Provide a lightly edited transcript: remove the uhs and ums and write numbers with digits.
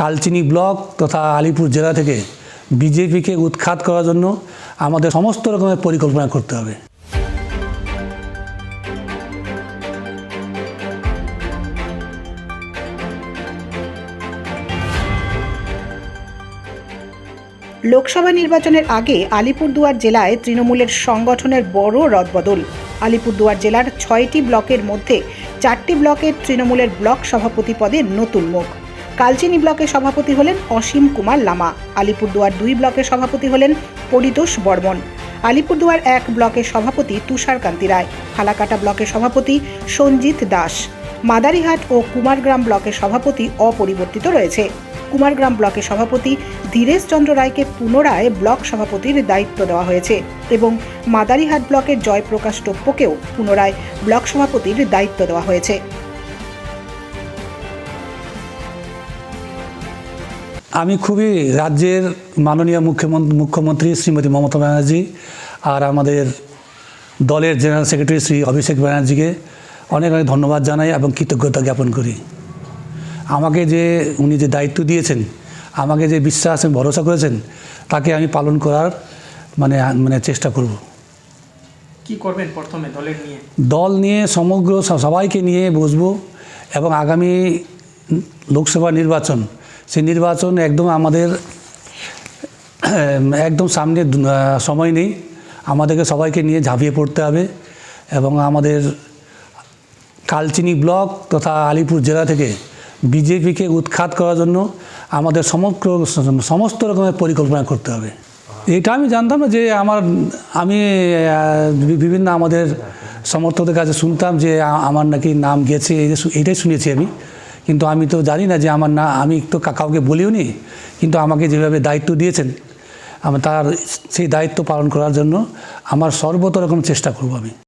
Kalchini block তথা আলিপুর জেলা থেকে বিজেপিকে উৎখাত করার জন্য আমাদের সমস্ত রকমের পরিকল্পনা করতে হবে। লোকসভা নির্বাচনের আগে আলিপুরদুয়ার জেলায় তৃণমূলের সংগঠনের বড় রদবদল। আলিপুরদুয়ার জেলার 6টি ব্লকের মধ্যে 4টি ব্লকের তৃণমূলের ব্লক সভাপতি পদে নতুন মুখ। কালচিনি ব্লকের সভাপতি হলেন অসীম কুমার লামা, আলিপুরদুয়ার 2 ব্লকের সভাপতি হলেন পরিতোষ বর্মন, আলিপুরদুয়ার 1 ব্লকের সভাপতি তুষারকান্তি রায়, ফালাকাটা ব্লকের সভাপতি সঞ্জিত দাস, মাদারিহাট ও কুমারগ্রাম ব্লকের সভাপতি অপরিবর্তিত রয়েছে। কুমারগ্রাম ব্লকের সভাপতি ধীরেশ চন্দ্র রায়কে পুনরায় ব্লক সভাপতির দায়িত্ব দেওয়া হয়েছে এবং মাদারিহাট ব্লকের জয়প্রকাশ টোপ্পকেও পুনরায় ব্লক সভাপতির দায়িত্ব দেওয়া হয়েছে। আমি খুবই রাজ্যের মাননীয় মুখ্যমন্ত্রী শ্রীমতী মমতা ব্যানার্জি আর আমাদের দলের জেনারেল সেক্রেটারি শ্রী অভিষেক ব্যানার্জিকে অনেক অনেক ধন্যবাদ জানাই এবং কৃতজ্ঞতা জ্ঞাপন করি। আমাকে যে উনি যে দায়িত্ব দিয়েছেন, আমাকে যে বিশ্বাস এবং ভরসা করেছেন, তাকে আমি পালন করার মানে চেষ্টা করব। কি করবেন প্রথমে দল নিয়ে সমগ্র সবাইকে নিয়ে বসবো এবং আগামী লোকসভা নির্বাচন, সেই নির্বাচন একদম আমাদের একদম সামনে সময় নেই, আমাদেরকে সবাইকে নিয়ে ঝাঁপিয়ে পড়তে হবে এবং আমাদের কালচিনি ব্লক তথা আলিপুর জেলা থেকে বিজেপিকে উৎখাত করার জন্য আমাদের সমস্ত রকমের পরিকল্পনা করতে হবে। এটা আমি জানতাম না যে আমি বিভিন্ন আমাদের সমর্থকদের কাছে শুনতাম যে আমার নাকি নাম গেছে, এইটাই শুনেছি আমি, কিন্তু আমি তো জানি না যে আমি তো কাউকে বলিও নি, কিন্তু আমাকে যেভাবে দায়িত্ব দিয়েছেন আমি সেই দায়িত্ব পালন করার জন্য আমার সর্বত রকম চেষ্টা করব আমি।